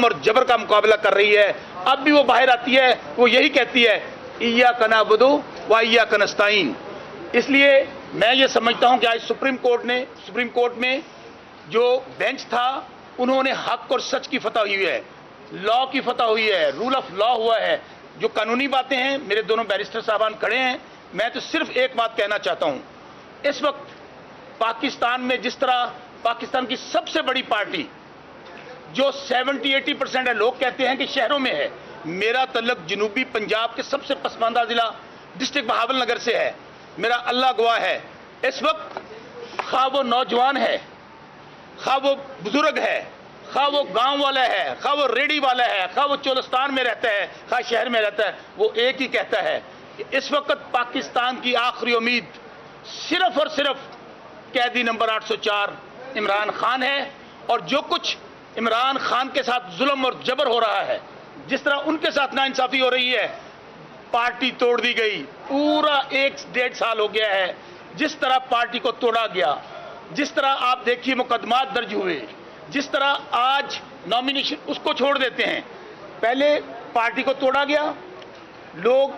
اور جبر کا مقابلہ کر رہی ہے. اب بھی وہ باہر آتی ہے, وہ یہی کہتی ہے ایاک نعبد و ایاک نستعین. اس لیے میں یہ سمجھتا ہوں کہ آج سپریم کورٹ میں جو بینچ تھا انہوں نے حق اور سچ کی فتح ہوئی ہے, لا کی فتح ہوئی ہے, رول آف لا ہوا ہے. جو قانونی باتیں ہیں, میرے دونوں بیرسٹر صاحبان کھڑے ہیں, میں تو صرف ایک بات کہنا چاہتا ہوں. اس وقت پاکستان میں جس طرح پاکستان کی سب سے بڑی پارٹی جو 70-80% ہے, لوگ کہتے ہیں کہ شہروں میں ہے, میرا تعلق جنوبی پنجاب کے سب سے پسماندہ ضلع ڈسٹرکٹ بہاول نگر سے ہے. میرا اللہ گواہ ہے, اس وقت خواہ وہ نوجوان ہے, خواہ وہ بزرگ ہے, خواہ وہ گاؤں والا ہے, خواہ وہ ریڈی والا ہے, خواہ وہ چولستان میں رہتا ہے, خواہ شہر میں رہتا ہے, وہ ایک ہی کہتا ہے کہ اس وقت پاکستان کی آخری امید صرف اور صرف قیدی نمبر 804 عمران خان ہے. اور جو کچھ عمران خان کے ساتھ ظلم اور جبر ہو رہا ہے, جس طرح ان کے ساتھ ناانصافی ہو رہی ہے, پارٹی توڑ دی گئی, پورا 1.5 سال ہو گیا ہے جس طرح پارٹی کو توڑا گیا, جس طرح آپ دیکھیے مقدمات درج ہوئے, جس طرح آج نامینیشن اس کو چھوڑ دیتے ہیں. پہلے پارٹی کو توڑا گیا, لوگ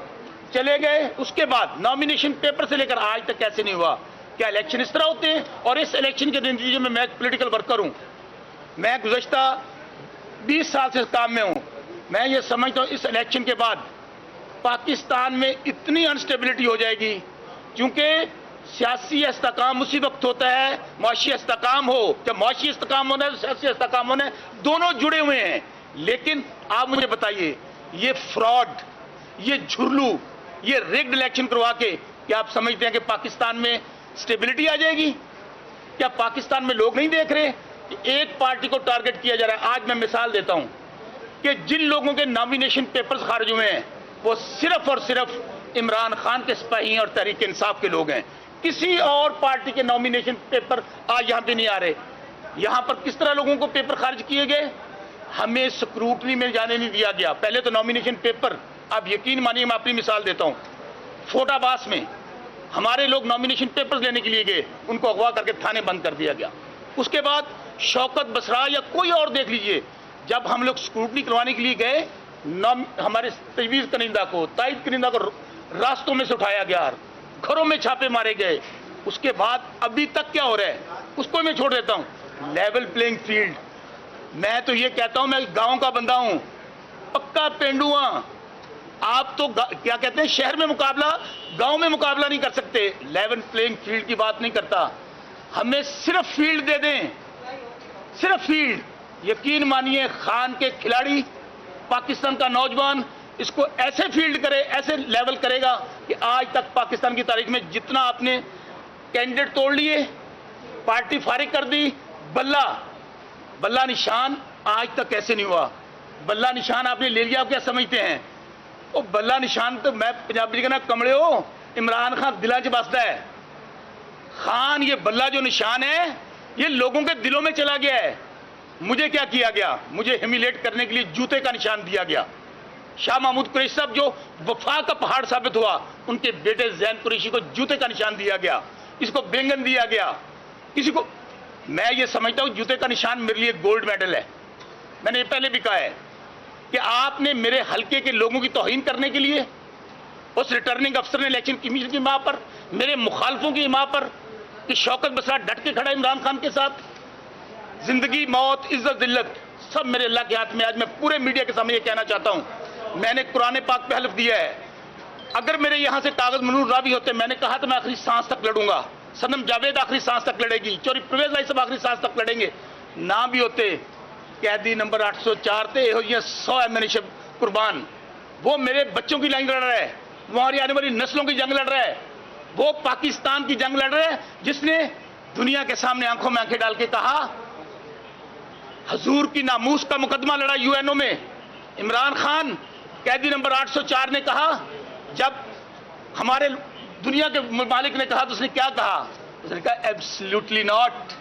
چلے گئے, اس کے بعد نامینیشن پیپر سے لے کر آج تک کیسے نہیں ہوا. کیا الیکشن اس طرح ہوتے ہیں؟ اور اس الیکشن کے نتیجے میں ایک پولیٹیکل ورکر ہوں, میں گزشتہ 20 سال سے کام میں ہوں. میں یہ سمجھتا ہوں اس الیکشن کے بعد پاکستان میں اتنی انسٹیبلٹی ہو جائے گی, کیونکہ سیاسی استحکام اسی وقت ہوتا ہے معاشی استحکام ہو. جب معاشی استحکام ہونا ہے, سیاسی استحکام ہونا ہے, دونوں جڑے ہوئے ہیں. لیکن آپ مجھے بتائیے, یہ فراڈ, یہ جھرلو, یہ ریگڈ الیکشن کروا کے کیا آپ سمجھتے ہیں کہ پاکستان میں سٹیبلٹی آ جائے گی؟ کیا پاکستان میں لوگ نہیں دیکھ رہے کہ ایک پارٹی کو ٹارگٹ کیا جا رہا ہے؟ آج میں مثال دیتا ہوں کہ جن لوگوں کے نامینیشن پیپرز خارج ہوئے ہیں وہ صرف اور صرف عمران خان کے سپاہی ہیں اور تحریک انصاف کے لوگ ہیں. کسی اور پارٹی کے نامینیشن پیپر آج یہاں پہ نہیں آ رہے. یہاں پر کس طرح لوگوں کو پیپر خارج کیے گئے؟ ہمیں سکروٹنی میں جانے نہیں دیا گیا. پہلے تو نامینیشن پیپر, آپ یقین مانیے, میں اپنی مثال دیتا ہوں, فوٹا باس میں ہمارے لوگ نامینیشن پیپرز لینے کے لیے گئے, ان کو اغوا کر کے تھانے بند کر دیا گیا. اس کے بعد شوکت بسرا یا کوئی اور دیکھ لیجئے, جب ہم لوگ سکروٹنی کروانے کے لیے گئے, ہمارے تجویز کنندہ کو, تائید کنندہ کو راستوں میں سے اٹھایا گیا, گھروں میں چھاپے مارے گئے. اس کے بعد ابھی تک کیا ہو رہا ہے اس کو میں چھوڑ دیتا ہوں. لیول پلینگ فیلڈ, میں تو یہ کہتا ہوں, میں گاؤں کا بندہ ہوں, پکا پینڈو ہوں. آپ تو کیا کہتے ہیں, شہر میں مقابلہ, گاؤں میں مقابلہ نہیں کر سکتے. لیول پلینگ فیلڈ کی بات نہیں کرتا, ہمیں صرف فیلڈ دے دیں, صرف فیلڈ. یقین مانیے خان کے کھلاڑی, پاکستان کا نوجوان اس کو ایسے فیلڈ کرے, ایسے لیول کرے گا کہ آج تک پاکستان کی تاریخ میں جتنا آپ نے کینڈیڈیٹ توڑ لیے, پارٹی فارغ کر دی, بلہ نشان آج تک کیسے نہیں ہوا. بلہ نشان آپ نے لے لیا, آپ کیا سمجھتے ہیں؟ وہ بلہ نشان تو میں پنجابی کہنا کمڑے ہو, عمران خان دلوں چ بستا ہے. خان یہ بلہ جو نشان ہے یہ لوگوں کے دلوں میں چلا گیا ہے. مجھے کیا کیا گیا؟ مجھے ہیمیلیٹ کرنے کے لیے جوتے کا نشان دیا گیا. شاہ محمود قریشی صاحب جو وفا کا پہاڑ ثابت ہوا, ان کے بیٹے زین قریشی کو جوتے کا نشان دیا گیا, اس کو بینگن دیا گیا, کسی کو. میں یہ سمجھتا ہوں جوتے کا نشان میرے لیے گولڈ میڈل ہے. میں نے یہ پہلے بھی کہا ہے کہ آپ نے میرے حلقے کے لوگوں کی توہین کرنے کے لیے, اس ریٹرننگ افسر نے الیکشن کمیشن کی ماں پر, میرے مخالفوں کی ماں پر, کہ شوکت بسرا ڈٹ کے کھڑا عمران خان کے ساتھ. زندگی, موت, عزت, ذلت سب میرے اللہ کے ہاتھ میں. آج میں پورے میڈیا کے سامنے یہ کہنا چاہتا ہوں, میں نے قرآن پاک پہ حلف دیا ہے, اگر میرے یہاں سے کاغذ منور راوی ہوتے, میں نے کہا تو میں آخری سانس تک لڑوں گا. صنم جاوید آخری سانس تک لڑے گی, چوری پرویز بھائی صاحب آخری سانس تک لڑیں گے. نہ بھی ہوتے, قیدی نمبر 804 تھے, یہ 100 ایمنیشن قربان, وہ میرے بچوں کی لائن لڑ رہا ہے, ہماری آنے والی نسلوں کی جنگ لڑ رہا ہے, وہ پاکستان کی جنگ لڑ رہا ہے, جس نے دنیا کے سامنے آنکھوں میں آنکھیں ڈال کے کہا, حضور کی ناموس کا مقدمہ لڑا یو این او میں. عمران خان قیدی نمبر 804 نے کہا, جب ہمارے دنیا کے ممالک نے کہا تو اس نے کیا کہا؟ اس نے کہا absolutely not,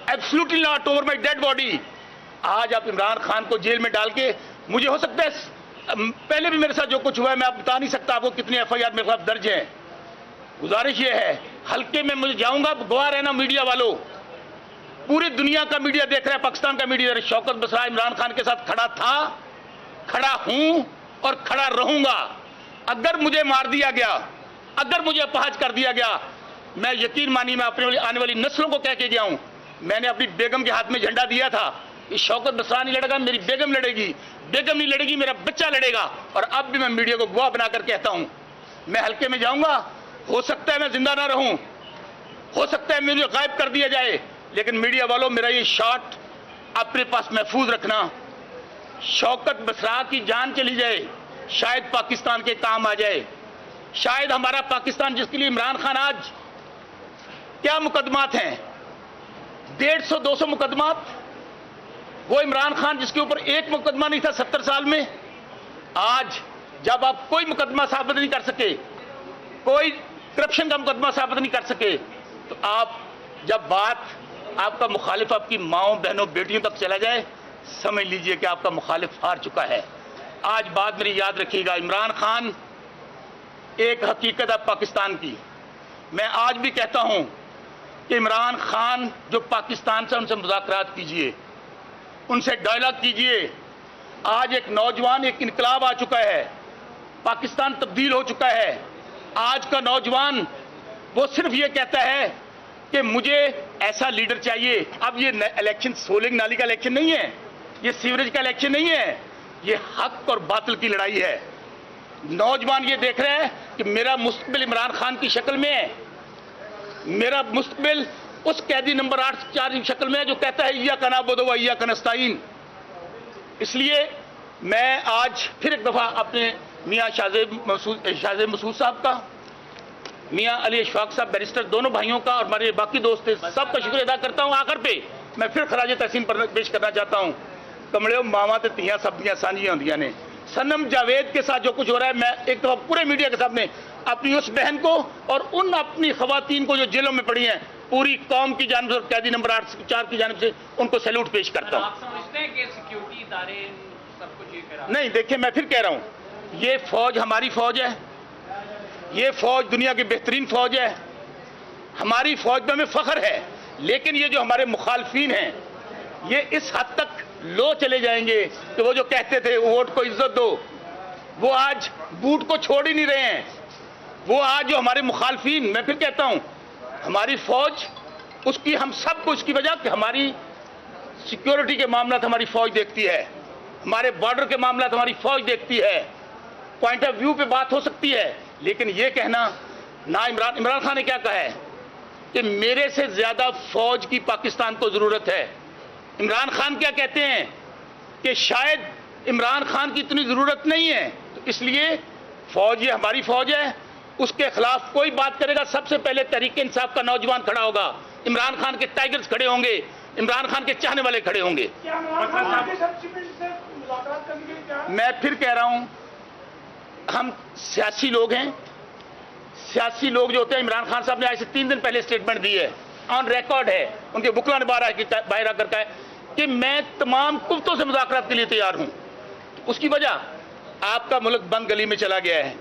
absolutely not over my dad body. آج آپ عمران خان کو جیل میں ڈال کے, مجھے ہو سکتا ہے پہلے بھی میرے ساتھ جو کچھ ہوا ہے میں آپ بتا نہیں سکتا آپ کو کتنی ایف آئی آر میرے خلاف درج ہیں. گزارش یہ ہے, حلقے میں مجھے جاؤں گا, گواہ رہنا میڈیا والوں, पूरी दुनिया का मीडिया देख रहा है, पाकिस्तान का मीडिया। शौकत बसरा इमरान खान के साथ खड़ा था, खड़ा हूं और खड़ा रहूंगा। अगर मुझे मार दिया गया, अगर मुझे अपहाज कर दिया गया, मैं यकीन मानिए मैं अपने आने वाली नस्लों को कह के गया हूं। मैंने अपनी बेगम के हाथ में झंडा दिया था कि शौकत बसरा नहीं लड़ेगा, मेरी बेगम लड़ेगी। बेगम नहीं लड़ेगी, मेरा बच्चा लड़ेगा। और अब भी मैं मीडिया को गवाह बनाकर कहता हूं, मैं हल्के में जाऊंगा, हो सकता है मैं जिंदा ना रहूं, हो सकता है मुझे गायब कर दिया जाए, लेकिन मीडिया वालों मेरा ये शॉट अपने पास महफूज रखना। शौकत बसरा की जान चली जाए, शायद पाकिस्तान के काम आ जाए, शायद हमारा पाकिस्तान, जिसके लिए इमरान खान आज क्या मुकदमात हैं, 150-200 मुकदमात। वो इमरान खान जिसके ऊपर एक मुकदमा नहीं था 70 साल में, आज जब आप कोई मुकदमा साबित नहीं कर सके, कोई करप्शन का मुकदमा साबित नहीं कर सके, तो आप जब बात आपका मुखालिफ आपकी माओं बहनों बेटियों तक चला जाए, समझ लीजिए कि आपका मुखालिफ हार चुका है। आज बात मेरी याद रखिएगा, इमरान खान एक हकीकत है पाकिस्तान की। मैं आज भी कहता हूं कि इमरान खान जो पाकिस्तान से, उनसे मुज़ाकरात कीजिए, उनसे डायलॉग कीजिए। आज एक नौजवान, एक इनकलाब आ चुका है, पाकिस्तान तब्दील हो चुका है। आज का नौजवान वो सिर्फ ये कहता है कि मुझे ऐसा लीडर चाहिए। अब ये इलेक्शन सोलिंग नाली का इलेक्शन नहीं है, ये सीवरेज का इलेक्शन नहीं है, ये हक और बातिल की लड़ाई है। नौजवान ये देख रहे हैं कि मेरा मुस्तकबिल इमरान खान की शक्ल में है, मेरा मुस्तकबिल उस कैदी नंबर 8 की शक्ल में है जो कहता है इय्याका नअबुदु व इय्याका नस्तईन। इसलिए मैं आज फिर एक दफा अपने मियां शाहजेब मसूद साहब का, मियां अली अशफाक साहब बैरिस्टर, दोनों भाइयों का और हमारे बाकी दोस्त सबका शुक्रिया अदा करता हूं। आखिर पे मैं फिर खराज तहसीन पर पेश करना चाहता हूं। कमले मावा ते तियां सब्जियां सांझियां होंदियां ने। सनम जावेद के साथ जो कुछ हो रहा है, मैं एक दफा पूरे मीडिया के सामने अपनी उस बहन को और उन अपनी खवातीन को जो जेलों में पड़ी हैं, पूरी कौम की जानिब से, कैदी नंबर 8 की जानिब से उनको सैल्यूट पेश करता हूं। आप समझते हैं कि सिक्योरिटी इदारे सब कुछ ये करा? नहीं, देखिए मैं फिर कह रहा हूं, ये फौज हमारी फौज है, ये फौज दुनिया की बेहतरीन फौज है, हमारी फौज में हमें फख्र है। लेकिन ये जो हमारे मुखालफीन हैं, ये इस हद तक लो चले जाएंगे कि वो जो कहते थे वोट को इज्जत दो, वो आज बूट को छोड़ ही नहीं रहे हैं। वो आज जो हमारे मुखालफीन, मैं फिर कहता हूं, हमारी फौज, उसकी हम सबको इसकी वजह कि हमारी सिक्योरिटी के मामला हमारी फौज देखती है, हमारे बॉर्डर के मामला हमारी फौज देखती है। पॉइंट ऑफ व्यू पे बात हो सकती है, लेकिन ये कहना ना, इमरान खान ने क्या कहा है कि मेरे से ज्यादा फौज की पाकिस्तान को जरूरत है। इमरान खान क्या कहते हैं कि शायद इमरान खान की इतनी जरूरत नहीं है, तो इसलिए फौज ये हमारी फौज है, उसके खिलाफ कोई बात करेगा, सबसे पहले तहरीक इंसाफ का नौजवान खड़ा होगा, इमरान खान के टाइगर्स खड़े होंगे, इमरान खान के चाहने वाले खड़े होंगे। मैं फिर कह रहा हूं, हम सियासी लोग हैं, सियासी लोग जो होते हैं, इमरान खान साहब ने आज से 3 दिन पहले स्टेटमेंट दी है, ऑन रिकॉर्ड है, उनके बुकला ने बाहर आकर कहा है कि मैं तमाम कुफ्तों से मुज़ाकरात के लिए तैयार हूं। उसकी वजह आपका मुल्क बंद गली में चला गया है।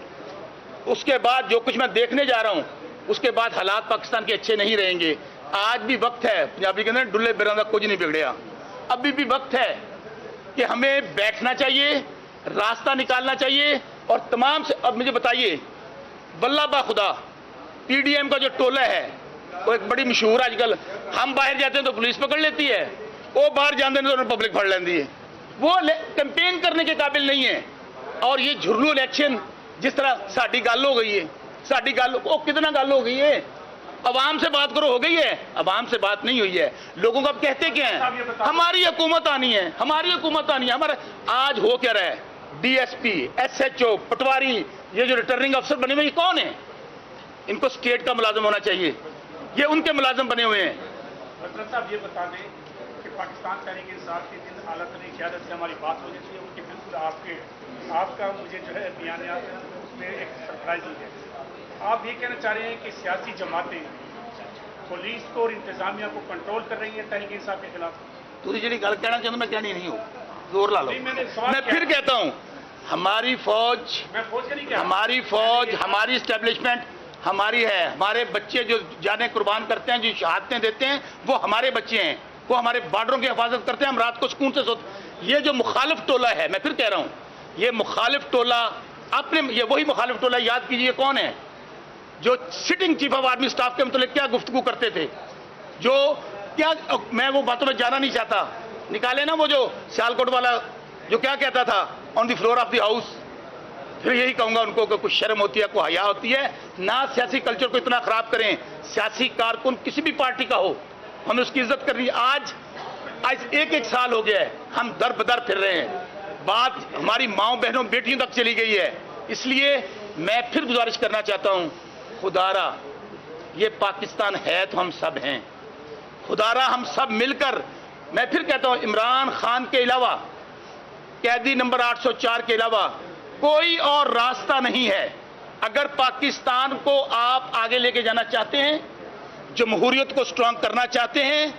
उसके बाद जो कुछ मैं देखने जा रहा हूं, उसके बाद हालात पाकिस्तान के अच्छे नहीं रहेंगे। आज भी वक्त है, पंजाबी कहते हैं डुल्ले बिरांदा कुछ नहीं बिगड़िया, अभी भी वक्त है कि हमें बैठना चाहिए, रास्ता निकालना चाहिए। और तमाम से, अब मुझे बताइए, वल्लाह बा खुदा पीडीएम का जो टोला है वो एक बड़ी मशहूर, आजकल हम बाहर जाते हैं तो पुलिस पकड़ लेती है, वो बाहर जाते हैं तो पब्लिक फड़ लेती है, वो कैंपेन करने के काबिल नहीं है। और ये झुरलू इलेक्शन, जिस तरह साड़ी गल हो गई है, साड़ी गल वो कितना गल हो गई है, अवाम से बात करो, हो गई है, अवाम से बात नहीं हुई है। लोगों को अब कहते क्या है, हमारी हुकूमत आनी है, हमारी हुकूमत आनी है। हमारा आज हो क्या रहा है, डीएसपी, एसएचओ, पटवारी, ये जो रिटर्निंग अफसर बने हुए, ये कौन है? इनको स्टेट का मुलाजिम होना चाहिए, ये उनके मुलाजिम बने हुए हैं। हजरत साहब ये बता दें कि पाकिस्तान तहरीक इंसाफ की जिन हालत ने क़यादत से हमारी बात होनी चाहिए, उनकी बिल्कुल आपका मुझे जो है बयान उसमें एक सरप्राइजिंग है। आप ये कहना चाह रहे हैं कि सियासी जमातें पुलिस को और इंतजामिया को कंट्रोल कर रही हैं तहरीक इंसाफ के खिलाफ? तुझे जी गल कहना चाहता, मैं कहनी नहीं हूँ, जोर ला लो। मैं फिर कहता हूँ, हमारी फौज, हमारी फौज, हमारी स्टैब्लिशमेंट हमारी है। हमारे बच्चे जो जाने कुर्बान करते हैं, जो शहादतें देते हैं, वो हमारे बच्चे हैं। वो हमारे बॉर्डरों की हिफाजत करते हैं, हम रात को सुकून से सोते। ये जो मुखालिफ टोला है, मैं फिर कह रहा हूं, ये मुखालिफ टोला, आपने ये वही मुखालिफ टोला, याद कीजिए कौन है, जो sitting chief of army staff के मतलब क्या गुफ्तगू करते थे, जो क्या, मैं वो बातों में जाना नहीं चाहता, निकाले ना वो जो सियालकोट वाला जो क्या कहता था on the floor of the house. फिर यही कहूंगा उनको कि कुछ शर्म होती है, कोई हया होती है ना, सियासी कल्चर को इतना खराब करें। सियासी कारकुन किसी भी पार्टी का हो, हमें उसकी इज्जत करनी है। आज एक साल हो गया है, हम दर बदर फिर रहे हैं, बात हमारी माओ बहनों बेटियों तक चली गई है। इसलिए मैं फिर गुजारिश करना चाहता हूं, खुदारा ये पाकिस्तान है तो हम सब हैं, खुदारा हम सब मिलकर, मैं फिर कहता हूं, इमरान खान के अलावा, कैदी नंबर 804 के अलावा कोई और रास्ता नहीं है। अगर पाकिस्तान को आप आगे लेके जाना चाहते हैं, जमहूरियत को स्ट्रांग करना चाहते हैं,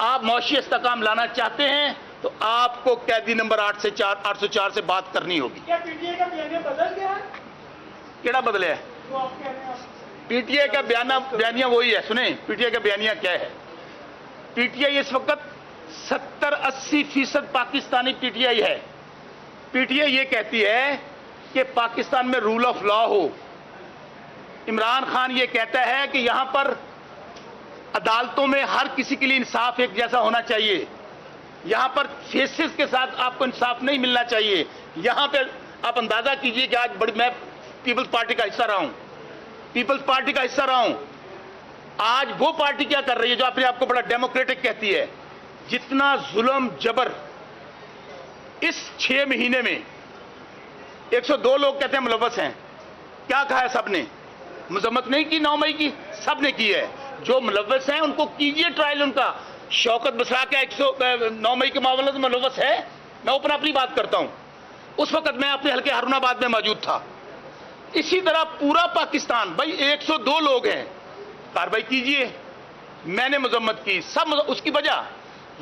आप मौशी इस्तेकाम लाना चाहते हैं, तो आपको कैदी नंबर 804 से बात करनी होगी। क्या पीटीआई का बयानिया बदल गया है? केड़ा बदले है? जो आप कह रहे हैं पीटीआई का बयानिया वही है। सुने, पीटीआई का बयानिया क्या है? पीटीआई इस वक्त 70-80% पाकिस्तानी पीटीआई है। पीटीआई ये कहती है कि पाकिस्तान में रूल ऑफ लॉ हो। इमरान खान ये कहता है कि यहां पर अदालतों में हर किसी के लिए इंसाफ एक जैसा होना चाहिए, यहां पर फेसेस के साथ आपको इंसाफ नहीं मिलना चाहिए। यहां पे आप अंदाजा कीजिए कि आज मैं पीपल्स पार्टी का हिस्सा रहा हूं, पीपल्स पार्टी का हिस्सा रहा हूं। आज वो पार्टी क्या कर रही है जो अपने आप को बड़ा डेमोक्रेटिक कहती है? जितना जुल्म जबर इस 6 महीने में 102 लोग कहते हैं मुलव्वस हैं। क्या कहा है सबने? मजम्मत नहीं की 9 मई की, सबने की है। जो मुलव्वस हैं उनको कीजिए ट्रायल उनका। शौकत बसरा क्या 109 मई के मामले में मुलव्वस है? मैं अपनी बात करता हूं, उस वक्त मैं अपने हल्के हारूनाबाद में मौजूद था। इसी तरह पूरा पाकिस्तान, भाई 102 लोग हैं, कार्रवाई कीजिए। मैंने मजम्मत की, सब उसकी वजह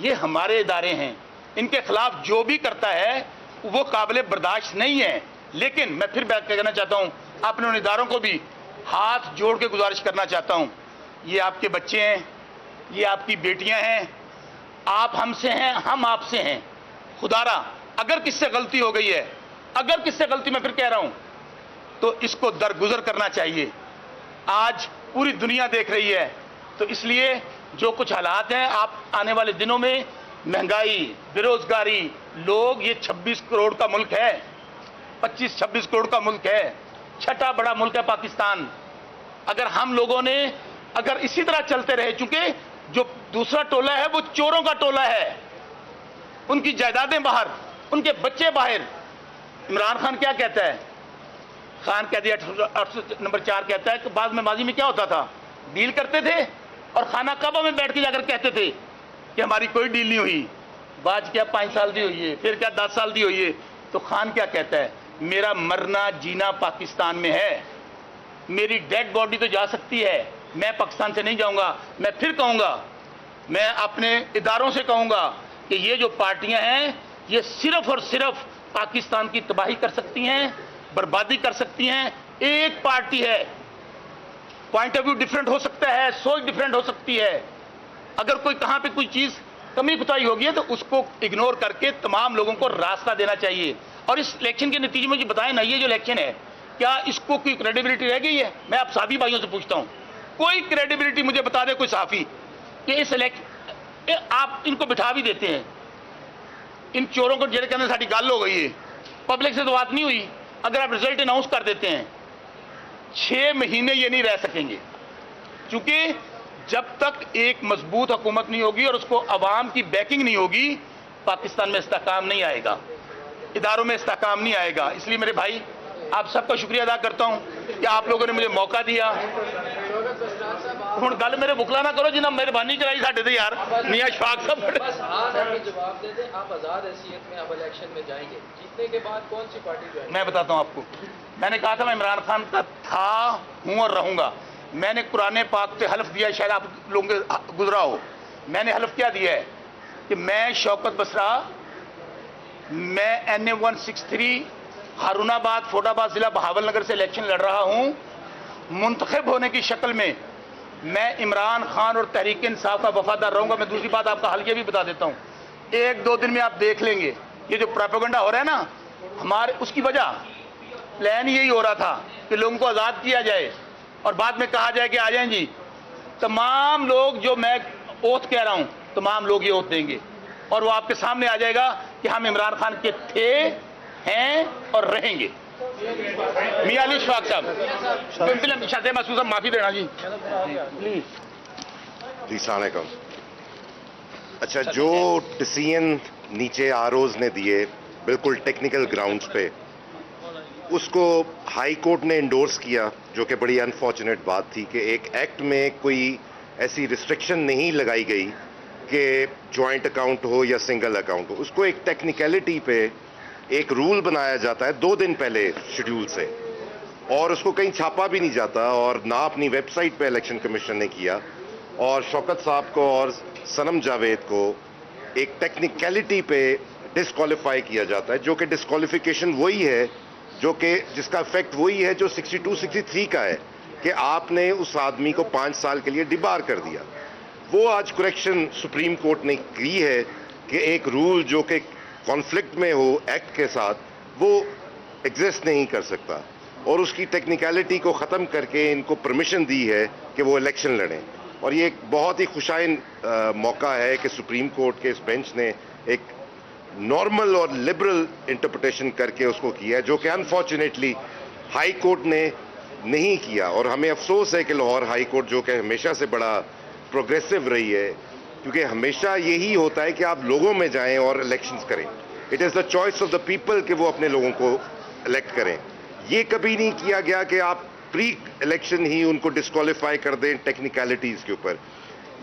ये हमारे इदारे हैं, इनके खिलाफ जो भी करता है वो काबिल बर्दाश्त नहीं है। लेकिन मैं फिर बात कहना चाहता हूं, अपने उन इदारों को भी हाथ जोड़ के गुजारिश करना चाहता हूं, ये आपके बच्चे हैं, ये आपकी बेटियां हैं, आप हमसे हैं, हम आपसे हैं। खुदारा अगर किससे गलती हो गई है, अगर किससे गलती, मैं फिर कह रहा हूं, तो इसको दरगुजर करना चाहिए। आज पूरी दुनिया देख रही है, तो इसलिए जो कुछ हालात हैं, आप आने वाले दिनों में महंगाई, बेरोजगारी, लोग, ये 26 करोड़ का मुल्क है, 25-26 करोड़ का मुल्क है, छठा बड़ा मुल्क है पाकिस्तान। अगर हम लोगों ने अगर इसी तरह चलते रहे, चूंकि जो दूसरा टोला है वो चोरों का टोला है, उनकी जायदादें बाहर, उनके बच्चे बाहर। इमरान खान क्या कहता है? खान कह दिया 800 नंबर 4 कहता है कि बाद में माजी में क्या होता था, डील करते थे और खाना काबा में बैठ के जाकर कहते थे कि हमारी कोई डील नहीं हुई। बाज क्या 5 साल दी हुई है, फिर क्या 10 साल दी हुई है। तो खान क्या कहता है? मेरा मरना जीना पाकिस्तान में है, मेरी डेड बॉडी तो जा सकती है, मैं पाकिस्तान से नहीं जाऊंगा। मैं फिर कहूंगा, मैं अपने इदारों से कहूंगा कि ये जो पार्टियां हैं, ये सिर्फ और सिर्फ पाकिस्तान की तबाही कर सकती हैं, बर्बादी कर सकती हैं। एक पार्टी है, पॉइंट ऑफ व्यू डिफरेंट हो सकता है, सोच डिफरेंट हो सकती है। अगर कोई कहां पे कोई चीज कमी कुताही होगी है तो उसको इग्नोर करके तमाम लोगों को रास्ता देना चाहिए। और इस इलेक्शन के नतीजे में जो बताएं ना, ये जो इलेक्शन है, क्या इसको कोई क्रेडिबिलिटी रह गई है? मैं आप सभी भाइयों से पूछता हूं, कोई क्रेडिबिलिटी मुझे बता दे कोई साफी कि इस इलेक्शन, आप इनको बिठा भी देते हैं, इन चोरों को जेल के अंदर साड़ी गल हो गई है, पब्लिक से तो बात नहीं हुई। अगर आप रिजल्ट अनाउंस कर देते हैं, 6 महीने ये नहीं रह सकेंगे, क्योंकि जब तक एक मजबूत हुकूमत नहीं होगी और उसको अवाम की बैकिंग नहीं होगी, पाकिस्तान में इस्तेकाम नहीं आएगा, इदारों में इस्तेकाम नहीं आएगा। इसलिए मेरे भाई, आप सबका शुक्रिया अदा करता हूं कि आप लोगों ने मुझे मौका दिया। हुण गल मेरे बुकला ना करो जिन्हें मेहरबानी कराई साडे ते यार मियां शफाक साहब। बस हाँ अभी जवाब दे दें, आप आजाद हैसियत में अब इलेक्शन में जाएंगे, जीतने के बाद कौन सी पार्टी जो है? मैं बताता हूं आपको, मैंने कहा था मैं इमरान खान का था, हूं और रहूंगा। मैंने कुरान पाक पे हल्फ दिया, शायद आप लोगों के गुजरा हो, मैंने हल्फ क्या दिया है कि मैं शौकत बसरा, मैं NA 163 हारूनाबाद फोटाबाद जिला बहावल नगर से इलेक्शन लड़ रहा हूं। मुंतखब होने की शक्ल में میں عمران خان اور تحریک انصاف کا وفادار رہوں گا. میں دوسری بات آپ کا حل یہ بھی بتا دیتا ہوں, 1-2 دن میں آپ دیکھ لیں گے یہ جو پروپیگنڈا ہو رہا ہے نا ہمارے, اس کی وجہ پلان یہی ہو رہا تھا کہ لوگوں کو آزاد کیا جائے اور بعد میں کہا جائے کہ آ جائیں جی. تمام لوگ جو میں اوتھ کہہ رہا ہوں تمام لوگ یہ اوتھ دیں گے اور وہ آپ کے سامنے آ جائے گا کہ ہم عمران خان کے تھے, ہیں اور رہیں گے. میاں علی شفاق صاحب شاہد محسوس معافی دینا جی پلیز. جی السلام علیکم. اچھا, جو ڈسیزن نیچے آروز نے دیے بالکل ٹیکنیکل گراؤنڈز پہ, اس کو ہائی کورٹ نے انڈورس کیا, جو کہ بڑی انفارچونیٹ بات تھی کہ ایک ایکٹ میں کوئی ایسی ریسٹرکشن نہیں لگائی گئی کہ جوائنٹ اکاؤنٹ ہو یا سنگل اکاؤنٹ ہو. اس کو ایک ٹیکنیکلٹی پہ ایک رول بنایا جاتا ہے 2 دن پہلے شیڈیول سے, اور اس کو کہیں چھاپا بھی نہیں جاتا اور نہ اپنی ویب سائٹ پہ الیکشن کمیشن نے کیا. اور شوکت صاحب کو اور صنم جاوید کو ایک ٹیکنیکلٹی پہ ڈسکوالیفائی کیا جاتا ہے, جو کہ ڈسکوالیفیکیشن وہی ہے جو کہ جس کا افیکٹ وہی ہے جو 62-63 کا ہے کہ آپ نے اس آدمی کو 5 سال کے لیے ڈبار کر دیا. وہ آج کریکشن سپریم کورٹ نے کی ہے کہ ایک رول جو کہ کانفلکٹ میں ہو ایکٹ کے ساتھ وہ ایگزسٹ نہیں کر سکتا, اور اس کی ٹیکنیکلٹی کو ختم کر کے ان کو پرمیشن دی ہے کہ وہ الیکشن لڑیں. اور یہ ایک بہت ہی خوشائن موقع ہے کہ سپریم کورٹ کے اس بینچ نے ایک نارمل اور لبرل انٹرپریٹیشن کر کے اس کو کیا ہے, جو کہ انفارچونیٹلی ہائی کورٹ نے نہیں کیا. اور ہمیں افسوس ہے کہ لاہور ہائی کورٹ, جو کہ ہمیشہ سے بڑا پروگریسو رہی ہے, کیونکہ ہمیشہ یہی ہوتا ہے کہ آپ لوگوں میں جائیں اور الیکشنز کریں. It is the choice of the people کہ وہ اپنے لوگوں کو الیکٹ کریں. یہ کبھی نہیں کیا گیا کہ آپ پری الیکشن ہی ان کو ڈسکوالیفائی کر دیں ٹیکنیکلٹیز کے اوپر.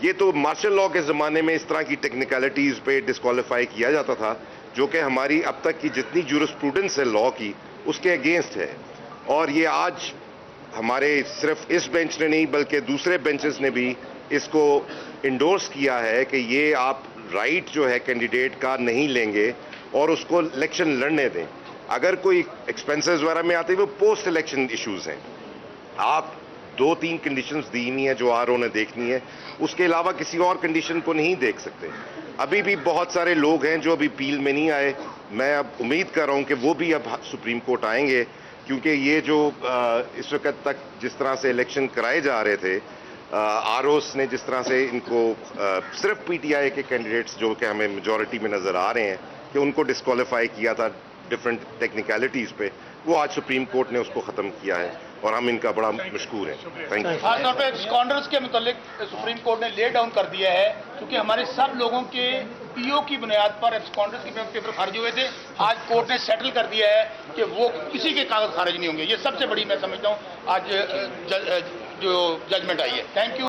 یہ تو مارشل لاء کے زمانے میں اس طرح کی ٹیکنیکلٹیز پہ ڈسکوالیفائی کیا جاتا تھا, جو کہ ہماری اب تک کی جتنی جورسپروڈنس ہے لاء کی اس کے اگینسٹ ہے. اور یہ آج ہمارے صرف اس بینچ نے نہیں بلکہ دوسرے بینچز نے بھی اس کو انڈورس کیا ہے کہ یہ آپ رائٹ جو ہے کینڈیڈیٹ کا نہیں لیں گے اور اس کو الیکشن لڑنے دیں. اگر کوئی ایکسپینسز وغیرہ میں آتے ہیں وہ پوسٹ الیکشن ایشوز ہیں. آپ 2-3 کنڈیشنز دی ہوئی ہیں جو RO نے دیکھنی ہے, اس کے علاوہ کسی اور کنڈیشن کو نہیں دیکھ سکتے. ابھی بھی بہت سارے لوگ ہیں جو ابھی اپیل میں نہیں آئے. میں اب امید کر رہا ہوں کہ وہ بھی اب سپریم کورٹ آئیں گے, کیونکہ یہ جو اس وقت تک جس طرح سے الیکشن کرائے جا رہے تھے, ROs نے جس طرح سے ان کو صرف PTI کے کینڈیڈیٹس جو کہ ہمیں میجورٹی میں نظر آ رہے ہیں کہ ان کو ڈسکوالیفائی کیا تھا ڈفرینٹ ٹیکنیکلٹیز پہ, وہ آج سپریم کورٹ نے اس کو ختم کیا ہے اور ہم ان کا بڑا مشکور ہیں. Thank you. خاص طور پہ اسکانڈرز کے متعلق سپریم کورٹ نے لے ڈاؤن کر دیا ہے, کیونکہ ہمارے سب لوگوں کے PO کی بنیاد پر اسکانڈرز کے پیپر خارج ہوئے تھے. آج کورٹ نے سیٹل کر دیا ہے کہ وہ کسی کے کاغذ خارج نہیں ہوں گے. یہ سب سے بڑی میں سمجھتا ہوں آج جو ججمنٹ آئی ہے. Thank you.